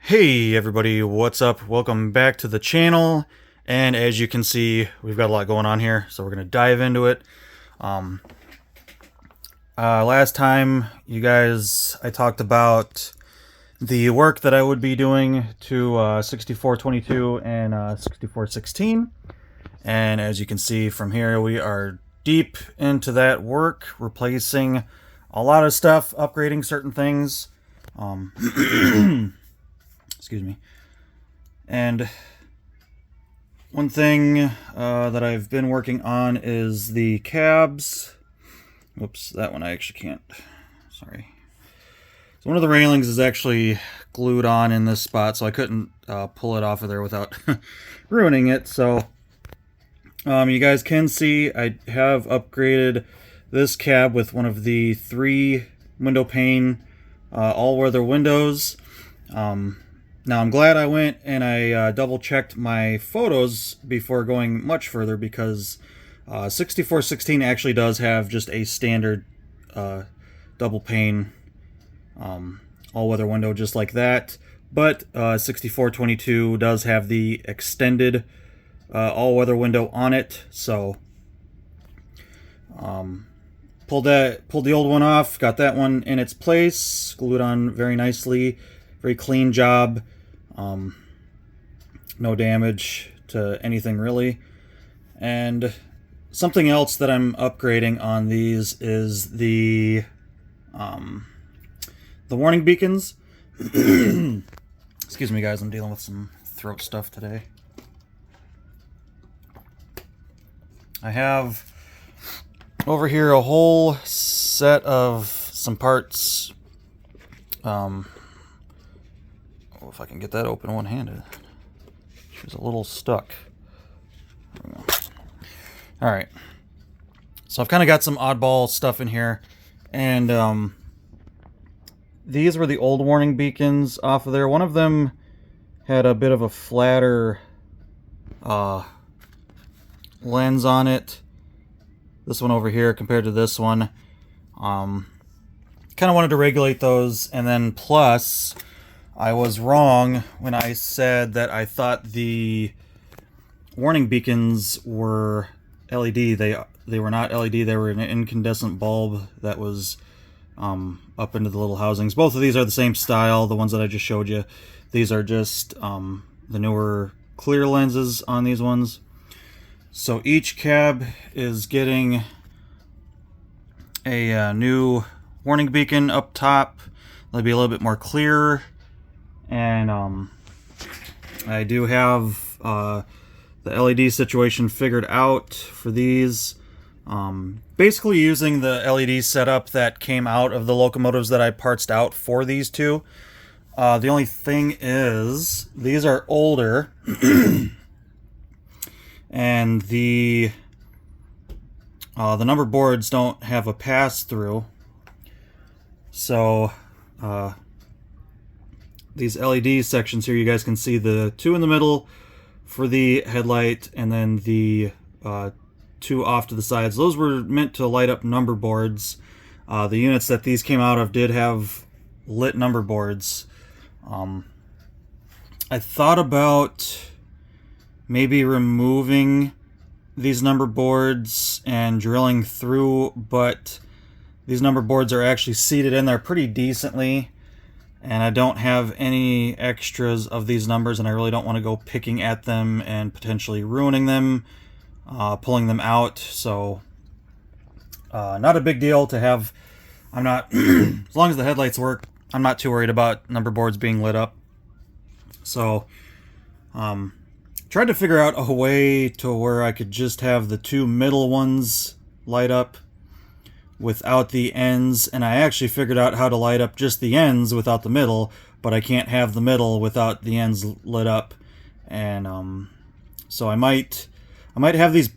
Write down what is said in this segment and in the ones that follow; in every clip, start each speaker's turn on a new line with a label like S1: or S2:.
S1: Hey everybody, what's up? Welcome back to the channel. And as you can see, we've got a lot going on here, so we're going to dive into it. Last time, I talked about the work that I would be doing to 6422 and 6416. And as you can see from here, we are deep into that work, replacing a lot of stuff, upgrading certain things. Excuse me. And one thing that I've been working on is the cabs. Whoops, that one I actually can't. Sorry. So one of the railings is actually glued on in this spot, so I couldn't pull it off of there without ruining it. So you guys can see I have upgraded this cab with one of the 3 window pane all-weather windows. Now I'm glad I went and I double-checked my photos before going much further, because 6416 actually does have just a standard double pane all-weather window just like that, but 6422 does have the extended all-weather window on it. So pulled the old one off, got that one in its place, glued on very nicely, very clean job. No damage to anything really. And something else that I'm upgrading on these is the warning beacons. Excuse me guys, I'm dealing with some throat stuff today. I have over here a whole set of some parts. If I can get that open one-handed. She's a little stuck. There we go. Alright. So I've kind of got some oddball stuff in here. And these were the old warning beacons off of there. One of them had a bit of a flatter lens on it. This one over here compared to this one. Kind of wanted to regulate those, and then plus I was wrong when I said that I thought the warning beacons were LED. They were not LED. They were an incandescent bulb that was up into the little housings. Both of these are the same style, the ones that I just showed you. These are just the newer clear lenses on these ones. So each cab is getting a new warning beacon up top. They'll be a little bit more clear. And I do have the LED situation figured out for these. Basically using the LED setup that came out of the locomotives that I partsed out for these two. The only thing is, these are older. And the number boards don't have a pass-through. So these LED sections here, you guys can see the 2 in the middle for the headlight, and then the 2 off to the sides. Those were meant to light up number boards. The units that these came out of did have lit number boards. I thought about maybe removing these number boards and drilling through, but these number boards are actually seated in there pretty decently, and I don't have any extras of these numbers, and I really don't want to go picking at them and potentially ruining them, pulling them out. So not a big deal to have. I'm not as long as the headlights work, I'm not too worried about number boards being lit up. So tried to figure out a way to where I could just have the 2 middle ones light up without the ends, and I actually figured out how to light up just the ends without the middle, but I can't have the middle without the ends lit up. And so I might have these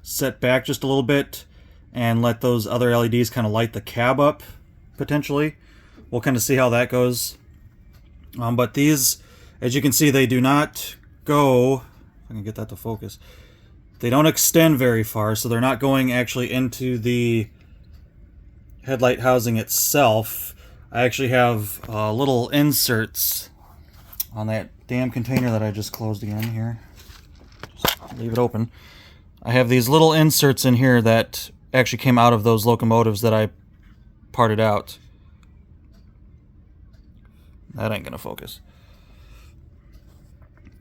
S1: set back just a little bit and let those other LEDs kind of light the cab up potentially. We'll kind of see how that goes. But these, as you can see, they do not go, if I can get that to focus, they don't extend very far, so they're not going actually into the headlight housing itself. I actually have little inserts on that damn container that I just closed again here. Just leave it open. I have these little inserts in here that actually came out of those locomotives that I parted out. That ain't gonna focus.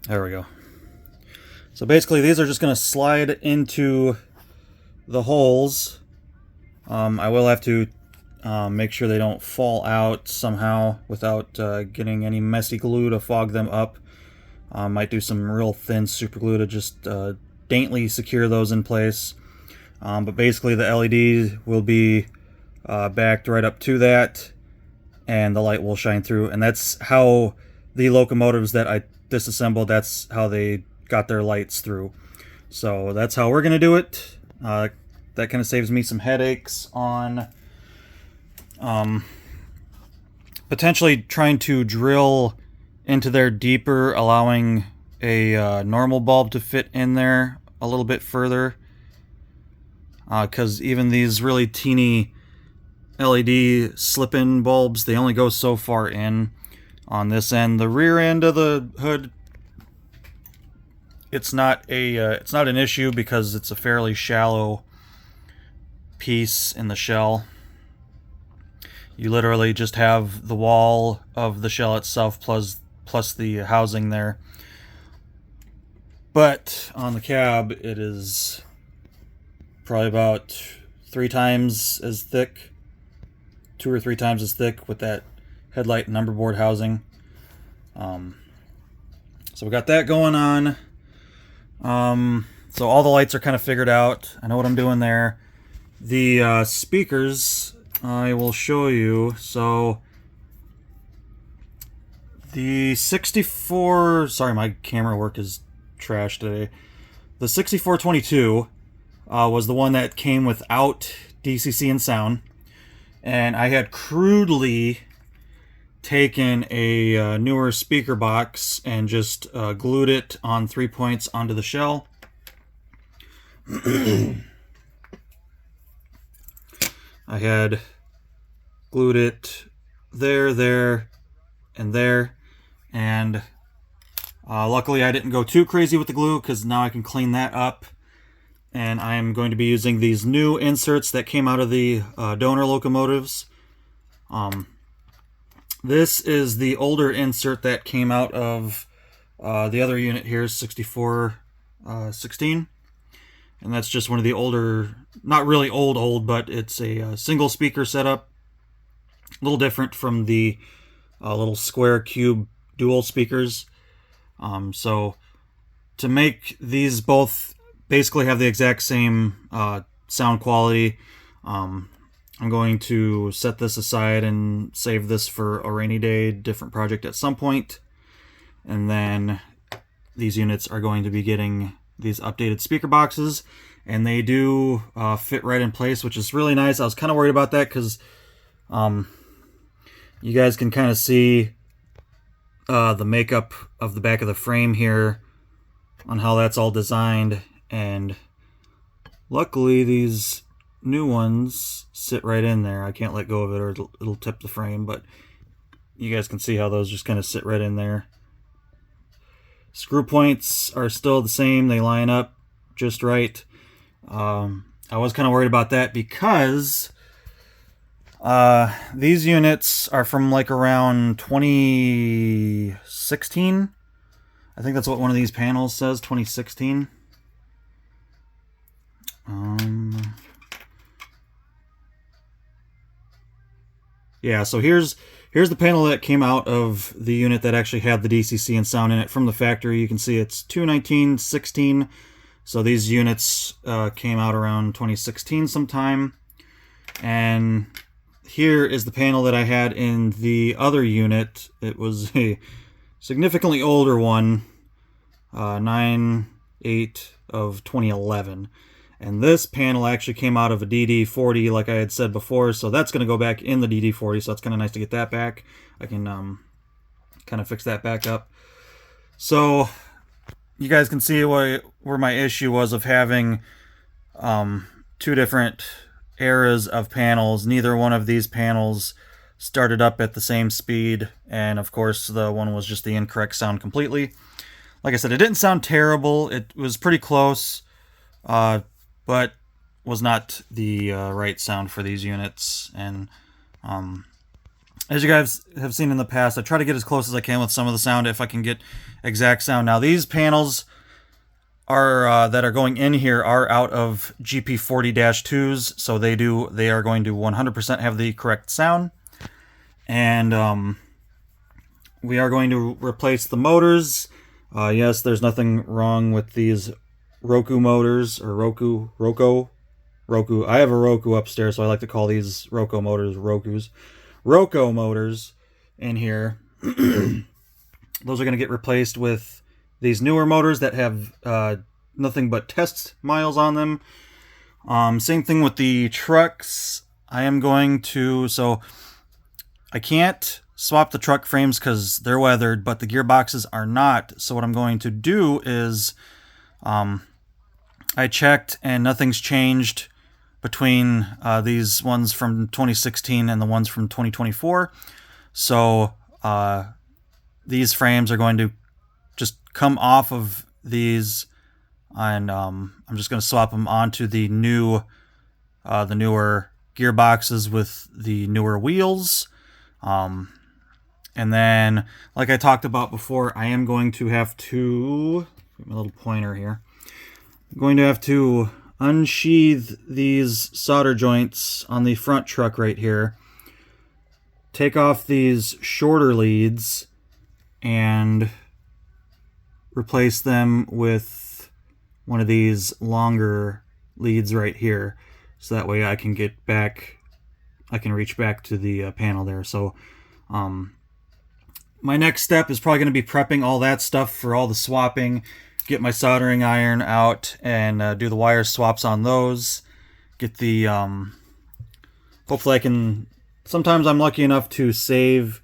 S1: There we go. So basically these are just gonna slide into the holes. I will have to make sure they don't fall out somehow without getting any messy glue to fog them up. Might do some real thin super glue to just daintily secure those in place. But basically the LED will be backed right up to that, and the light will shine through. And that's how the locomotives that I disassembled, that's how they got their lights through. So that's how we're going to do it. That kind of saves me some headaches on potentially trying to drill into there deeper, allowing a normal bulb to fit in there a little bit further. Because even these really teeny LED slip-in bulbs, they only go so far in on this end. The rear end of the hood, it's not an issue because it's a fairly shallow piece in the shell. You literally just have the wall of the shell itself plus the housing there. But on the cab, it is probably about 3 times as thick, 2 or 3 times as thick with that headlight and number board housing. So we got that going on. So all the lights are kind of figured out. I know what I'm doing there. The speakers, I will show you. So the 64, sorry, my camera work is trash today. The 64-22 was the one that came without DCC and sound, and I had crudely taken a newer speaker box and just glued it on 3 points onto the shell. I had glued it there, and there, and luckily I didn't go too crazy with the glue because now I can clean that up. And I am going to be using these new inserts that came out of the donor locomotives. This is the older insert that came out of the other unit here, 64-16. And that's just one of the older, not really old, but it's a single speaker setup. A little different from the little square cube dual speakers. So to make these both basically have the exact same sound quality, I'm going to set this aside and save this for a rainy day different project at some point. And then these units are going to be getting these updated speaker boxes, and they do fit right in place, which is really nice. I was kind of worried about that because you guys can kind of see the makeup of the back of the frame here on how that's all designed, and luckily these new ones sit right in there. I can't let go of it or it'll tip the frame, but you guys can see how those just kind of sit right in there. Screw points are still the same. They line up just right. I was kind of worried about that because these units are from like around 2016. I think that's what one of these panels says, 2016. Yeah, so here's the panel that came out of the unit that actually had the DCC and sound in it from the factory. You can see it's 2/19/16. So these units came out around 2016 sometime. And here is the panel that I had in the other unit. It was a significantly older one, 9/8 of 2011. And this panel actually came out of a DD40, like I had said before, so that's going to go back in the DD40, so it's kind of nice to get that back. I can kind of fix that back up. So you guys can see where my issue was of having 2 different eras of panels. Neither one of these panels started up at the same speed, and of course the one was just the incorrect sound completely. Like I said, it didn't sound terrible. It was pretty close, but was not the right sound for these units. And as you guys have seen in the past, I try to get as close as I can with some of the sound if I can get exact sound. Now these panels are that are going in here are out of GP40-2s, so they are going to 100% have the correct sound. And we are going to replace the motors. Yes, there's nothing wrong with these Roku motors, or Roku. I have a Roku upstairs, so I like to call these Roku motors Roku motors in here. Those are going to get replaced with these newer motors that have nothing but test miles on them. Same thing with the trucks. I am going to, so I can't swap the truck frames because they're weathered, but the gearboxes are not. So what I'm going to do is, I checked and nothing's changed between these ones from 2016 and the ones from 2024. So these frames are going to just come off of these, and I'm just going to swap them onto the newer gearboxes with the newer wheels. And then, like I talked about before, I am going to have to, my little pointer here, I'm going to have to unsheath these solder joints on the front truck right here, take off these shorter leads, and replace them with one of these longer leads right here, so that way I can get back, I can reach back to the panel there. So my next step is probably going to be prepping all that stuff for all the swapping, get my soldering iron out and do the wire swaps on those, get the hopefully I can, sometimes I'm lucky enough to save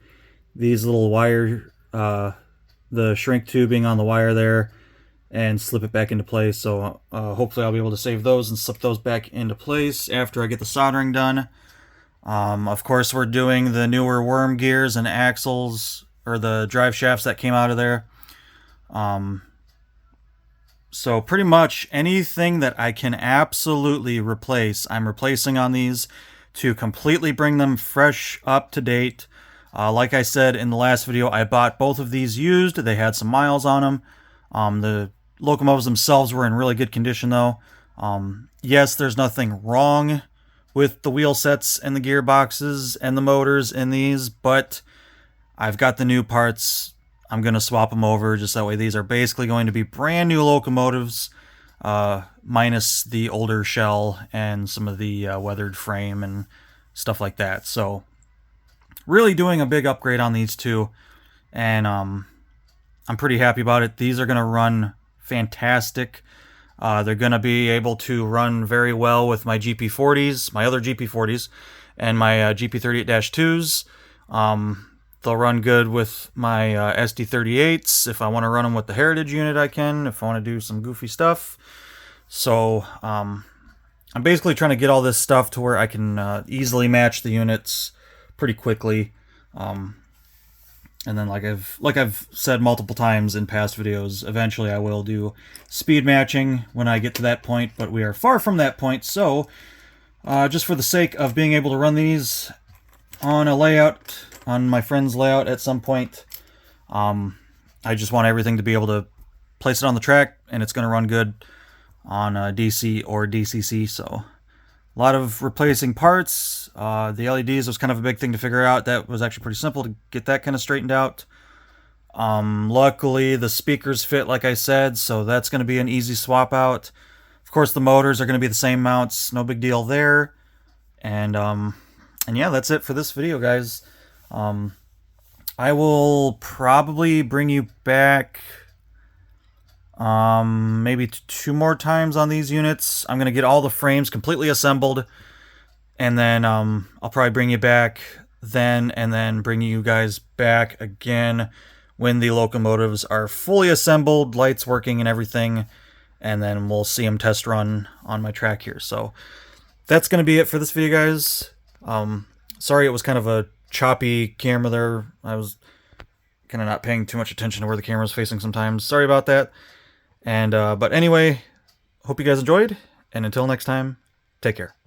S1: these little wire, the shrink tubing on the wire there, and slip it back into place. So hopefully I'll be able to save those and slip those back into place after I get the soldering done. Of course, we're doing the newer worm gears and axles, or the drive shafts that came out of there. So pretty much anything that I can absolutely replace, I'm replacing on these to completely bring them fresh, up to date. Like I said in the last video, I bought both of these used. They had some miles on them. The locomotives themselves were in really good condition though. Yes, there's nothing wrong with the wheel sets and the gearboxes and the motors in these, but I've got the new parts. I'm going to swap them over just that way. These are basically going to be brand new locomotives, minus the older shell and some of the weathered frame and stuff like that. So really doing a big upgrade on these two, and I'm pretty happy about it. These are going to run fantastic. They're going to be able to run very well with my GP40s, my other GP40s, and my GP38-2s. They'll run good with my SD38s. If I want to run them with the Heritage unit, I can. If I want to do some goofy stuff. So I'm basically trying to get all this stuff to where I can easily match the units pretty quickly. And then like I've said multiple times in past videos, eventually I will do speed matching when I get to that point, but we are far from that point. So just for the sake of being able to run these on a layout, on my friend's layout at some point, I just want everything to be able to place it on the track, and it's going to run good on DC or DCC. So a lot of replacing parts. The LEDs was kind of a big thing to figure out. That was actually pretty simple to get that kind of straightened out. Luckily, the speakers fit, like I said, so that's going to be an easy swap out. Of course, the motors are going to be the same mounts. No big deal there. And yeah, that's it for this video, guys. I will probably bring you back maybe 2 more times on these units. I'm going to get all the frames completely assembled, and then I'll probably bring you back then, and then bring you guys back again when the locomotives are fully assembled, lights working and everything, and then we'll see them test run on my track here. So that's going to be it for this video, guys. Sorry it was kind of a choppy camera there. I was kind of not paying too much attention to where the camera was facing sometimes. Sorry about that. And but anyway, hope you guys enjoyed, and until next time, take care.